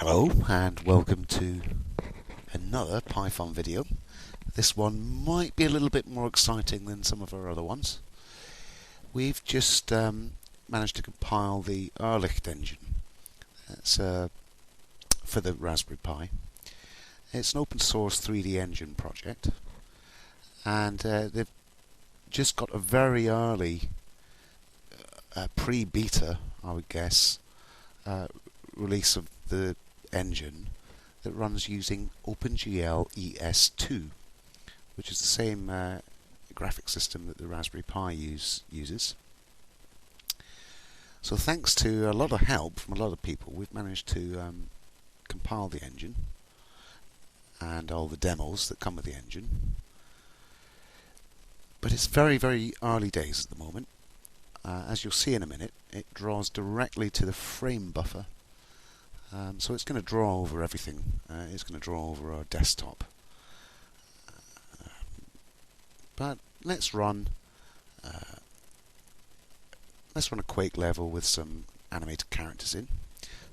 Hello and welcome to another Python video. This one might be a little bit more exciting than some of our other ones. We've just managed to compile the Irrlicht engine. It's for the Raspberry Pi. It's an open source 3D engine project, and they've just got a very early pre-beta, I would guess, release of the engine that runs using OpenGL ES2, which is the same graphic system that the Raspberry Pi uses. So thanks to a lot of help from a lot of people, we've managed to compile the engine and all the demos that come with the engine. But it's very, very early days at the moment. As you'll see in a minute, it draws directly to the frame buffer. So it's going to draw over everything. It's going to draw over our desktop. But let's run a Quake level with some animated characters in.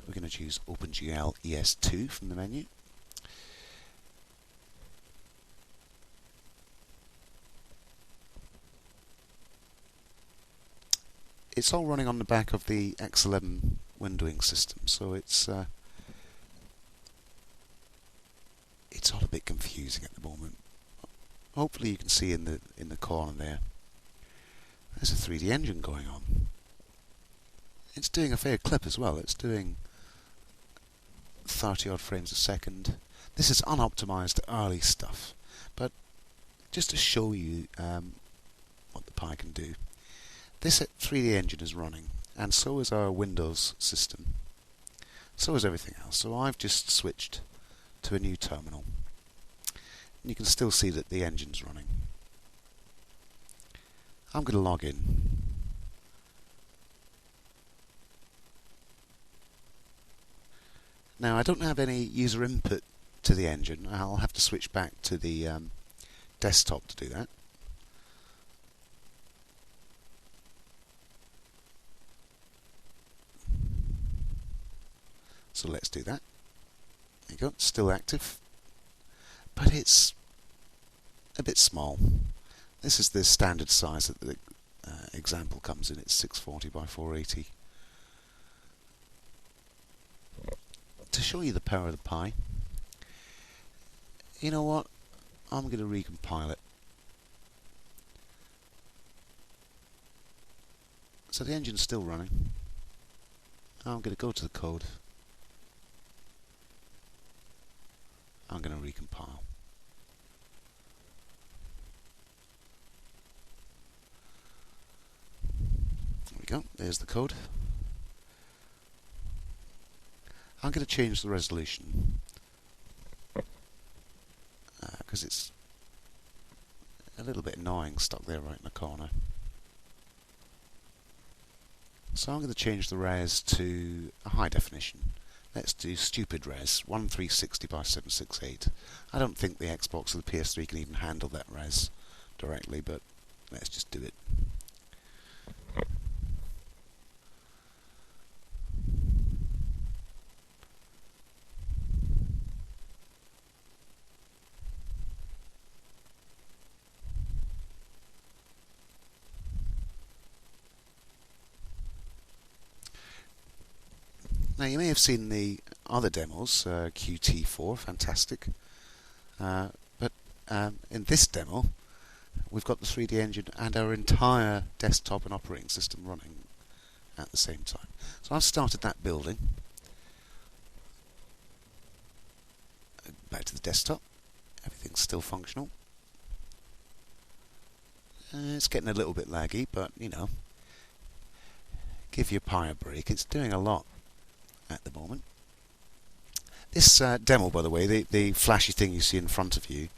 We're going to choose OpenGL ES2 from the menu. It's all running on the back of the X11 windowing system, so it's all a bit confusing at the moment. Hopefully you can see in the corner there's a 3D engine going on. It's doing a fair clip as well. It's doing 30 odd frames a second. This is unoptimized early stuff, but just to show you what the Pi can do. This 3D engine is running, and so is our Windows system. So is everything else. So I've just switched to a new terminal. And you can still see that the engine's running. I'm going to log in. Now I don't have any user input to the engine. I'll have to switch back to the desktop to do that. So let's do that. There you go, still active, but it's a bit small. This is the standard size that the example comes in. It's 640 by 480. To show you the power of the Pi, you know what? I'm going to recompile it. So the engine's still running. I'm going to go to the code. I'm going to recompile. There we go, there's the code. I'm going to change the resolution because it's a little bit annoying stuck there right in the corner. So I'm going to change the res to a high definition. Let's do stupid res, 1360 by 768. I don't think the Xbox or the PS3 can even handle that res directly, but let's just do it. Now you may have seen the other demos, QT4, fantastic, but in this demo we've got the 3D engine and our entire desktop and operating system running at the same time. So I've started that building. Back to the desktop, everything's still functional. It's getting a little bit laggy, but you know, give your Pi a break, it's doing a lot at the moment. This demo, by the way, the flashy thing you see in front of you,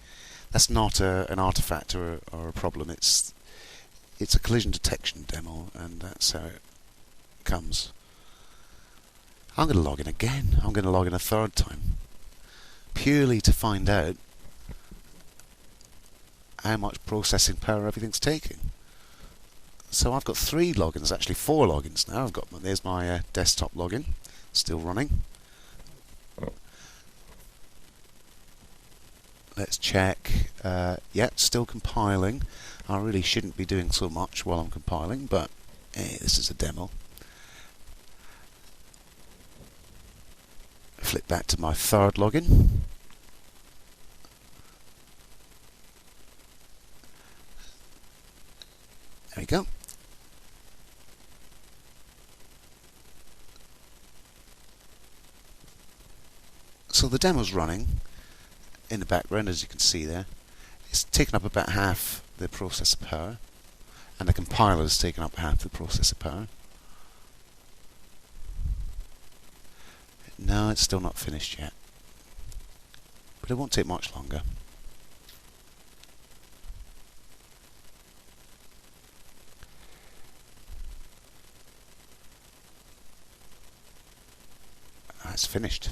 that's not an artifact or a problem. It's a collision detection demo, and that's how it comes. I'm going to log in again. I'm going to log in a third time, purely to find out how much processing power everything's taking. So I've got 3 logins, actually 4 logins now. There's my desktop login, still running. Let's check. Yeah, still compiling. I really shouldn't be doing so much while I'm compiling, but hey, this is a demo. Flip back to my third login. There we go. So the demo's running in the background, as you can see there. It's taken up about half the processor power, and the compiler's taken up half the processor power. No, it's still not finished yet, but it won't take much longer. That's finished.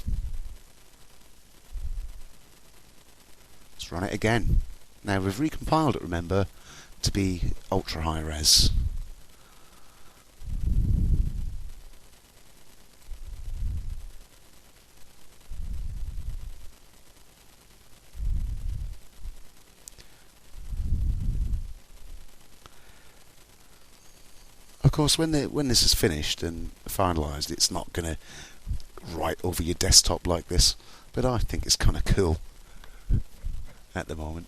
Let's run it again. Now we've recompiled it, remember, to be ultra high res. Of course, when this is finished and finalised, it's not going to write over your desktop like this, but I think it's kind of cool at the moment.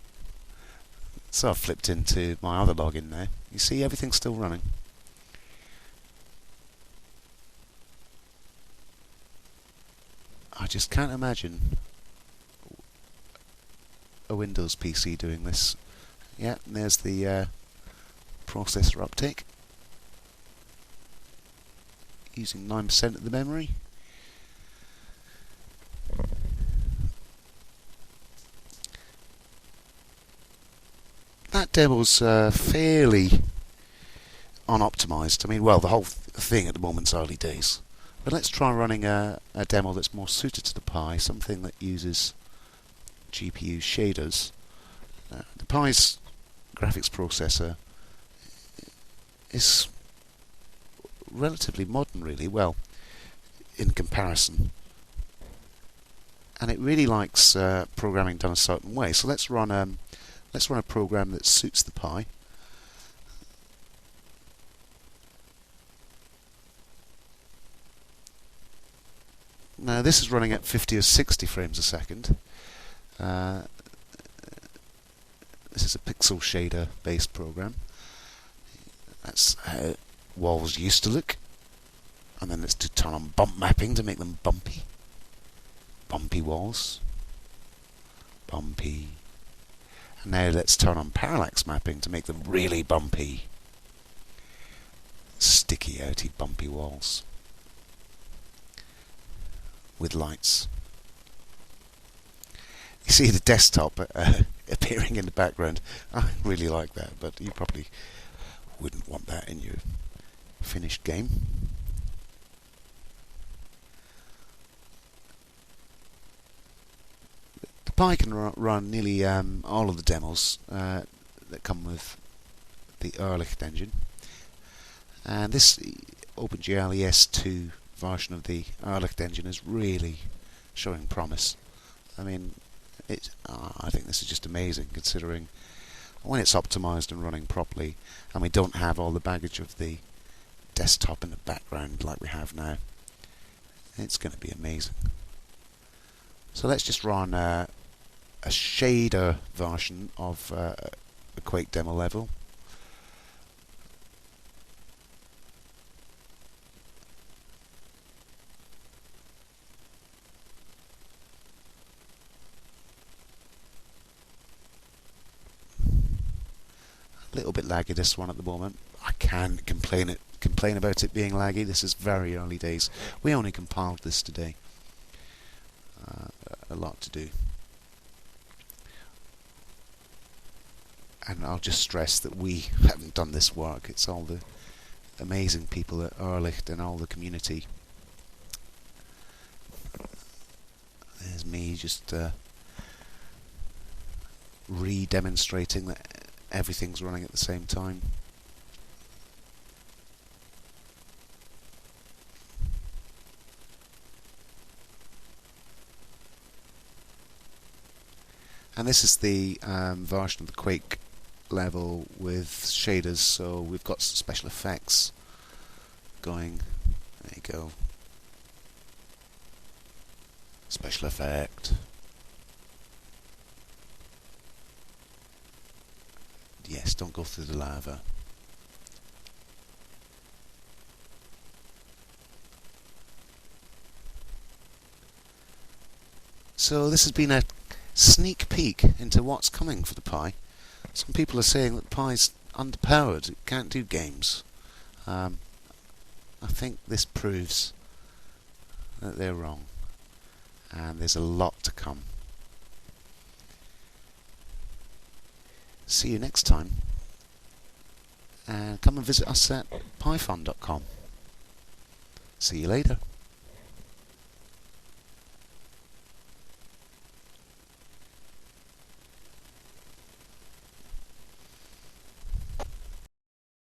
So I've flipped into my other login now. You see everything's still running. I just can't imagine a Windows PC doing this. Yeah, and there's the processor uptake. Using 9% of the memory. That demo's fairly unoptimized. I mean, well, the whole thing at the moment's early days. But let's try running a demo that's more suited to the Pi, something that uses GPU shaders. The Pi's graphics processor is relatively modern, really, well, in comparison. And it really likes programming done a certain way. So let's run a program that suits the Pi. Now this is running at 50 or 60 frames a second. This is a pixel shader based program. That's how walls used to look. And then let's turn on bump mapping to make them bumpy. Bumpy walls. Bumpy. And now let's turn on parallax mapping to make them really bumpy. Sticky outy bumpy walls. With lights. You see the desktop appearing in the background. I really like that, but you probably wouldn't want that in your finished game. The Pi can run nearly all of the demos that come with the Irrlicht engine, and this OpenGL ES2 version of the Irrlicht engine is really showing promise. I mean, I think this is just amazing, considering when it's optimized and running properly, and we don't have all the baggage of the desktop in the background like we have now. It's going to be amazing. So let's just run a shader version of a Quake demo level. A little bit laggy, this one at the moment. I can't complain about it being laggy. This is very early days. We only compiled this today. A lot to do. And I'll just stress that we haven't done this work. It's all the amazing people at Irrlicht and all the community. There's me just re-demonstrating that everything's running at the same time. And this is the version of the Quake level with shaders, so we've got some special effects going. There you go. Special effect. Yes, don't go through the lava. So this has been a sneak peek into what's coming for the Pi. Some people are saying that the Pi's underpowered, it can't do games. I think this proves that they're wrong, and there's a lot to come. See you next time, and come and visit us at pyfun.com. See you later.